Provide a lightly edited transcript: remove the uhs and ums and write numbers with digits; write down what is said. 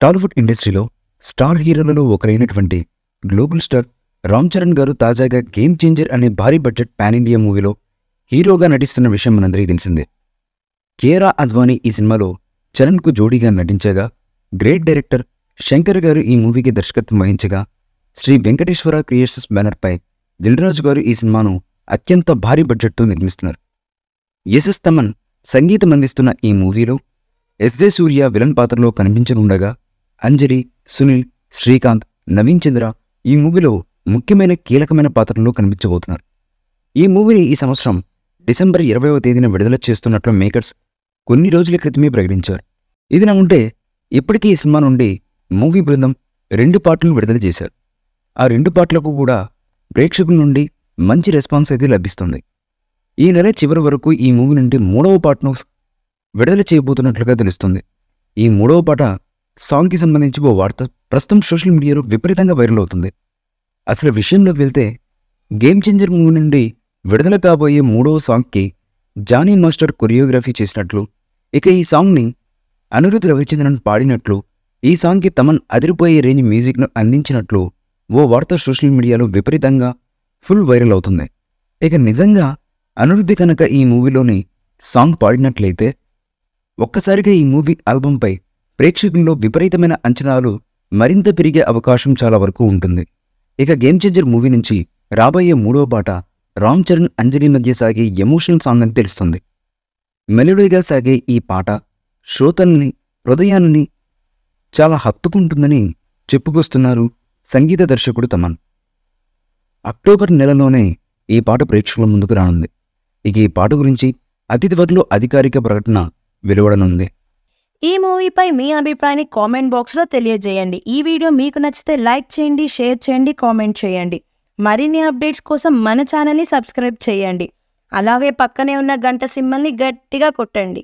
టాలీవుడ్ ఇండస్ట్రీలో స్టార్ హీరోలలో ఒకరైనటువంటి గ్లోబల్ స్టార్ రామ్ చరణ్ గారు తాజాగా గేమ్ చేంజర్ అనే భారీ బడ్జెట్ పాన్ ఇండియా మూవీలో హీరోగా నటిస్తున్న విషయం మనందరికీ తెలిసిందే. కియారా అద్వానీ ఈ సినిమాలో చరణ్కు జోడీగా నటించగా, గ్రేట్ డైరెక్టర్ శంకర్ గారు ఈ మూవీకి దర్శకత్వం వహించగా, శ్రీ వెంకటేశ్వర క్రియేషన్స్ బ్యానర్పై దిల్ రాజు గారు ఈ సినిమాను అత్యంత భారీ బడ్జెట్తో నిర్మిస్తున్నారు. ఎస్ఎస్ తమన్ సంగీతం అందిస్తున్న ఈ మూవీలో ఎస్జే సూర్య విలన్ పాత్రలో కనిపించనుండగా, అంజలి, సునీల్, శ్రీకాంత్, నవీన్ చంద్ర ఈ మూవీలో ముఖ్యమైన కీలకమైన పాత్రల్లో కనిపించబోతున్నారు. ఈ మూవీని ఈ సంవత్సరం డిసెంబర్ 20వ తేదీన విడుదల చేస్తున్నట్లు మేకర్స్ కొన్ని రోజుల క్రితమే ప్రకటించారు. ఇదిలా ఉంటే ఇప్పటికీ ఈ సినిమా నుండి మూవీ బృందం 2 పార్టులను విడుదల చేశారు. ఆ 2 పార్టులకు కూడా ప్రేక్షకుల నుండి మంచి రెస్పాన్స్ అయితే లభిస్తుంది. ఈ నెల చివరి వరకు ఈ మూవీ నుండి 3వ పార్ట్ను విడుదల చేయబోతున్నట్లుగా తెలుస్తుంది. ఈ 3వ పాట సాంగ్కి సంబంధించి ఓ వార్త ప్రస్తుతం సోషల్ మీడియాలో విపరీతంగా వైరల్ అవుతుంది. అసలు విషయంలోకి వెళ్తే గేమ్ చేంజర్ మూవీ నుండి విడుదల కాబోయే 3వ సాంగ్కి జానీ మాస్టర్ కొరియోగ్రఫీ చేసినట్లు, ఇక ఈ సాంగ్ని అనిరుద్ రవిచంద్రన్ పాడినట్లు, ఈ సాంగ్కి తమన్ అదిరిపోయే రేంజ్ మ్యూజిక్ను అందించినట్లు ఓ వార్త సోషల్ మీడియాలో విపరీతంగా ఫుల్ వైరల్ అవుతుంది. ఇక నిజంగా అనిరుద్ కనుక ఈ మూవీలోని సాంగ్ పాడినట్లయితే ఒక్కసారిగా ఈ మూవీ ఆల్బంపై ప్రేక్షకుల్లో విపరీతమైన అంచనాలు మరింత పెరిగే అవకాశం చాలా వరకు ఉంటుంది. ఇక గేమ్ చేంజర్ మూవీ నుంచి రాబోయే 3వ పాట రామ్ చరణ్, అంజలి మధ్య సాగే ఎమోషనల్ సాంగ్ అని తెలుస్తుంది. మెలోడీగా సాగే ఈ పాట శ్రోతల్ని, హృదయాన్ని చాలా హత్తుకుంటుందని చెప్పుకొస్తున్నారు సంగీత దర్శకుడు తమన్. అక్టోబర్ నెలలోనే ఈ పాట ప్రేక్షకుల ముందుకు రానుంది. ఇక ఈ పాట గురించి అతి త్వరలో అధికారిక ప్రకటన వెలువడనుంది. ఈ మూవీపై మీ అభిప్రాయాన్ని కామెంట్ బాక్స్లో తెలియజేయండి. ఈ వీడియో మీకు నచ్చితే లైక్ చేయండి, షేర్ చేయండి, కామెంట్ చేయండి. మరిన్ని అప్డేట్స్ కోసం మన ఛానల్ని సబ్స్క్రైబ్ చేయండి. అలాగే పక్కనే ఉన్న గంట సింబల్ని గట్టిగా కొట్టండి.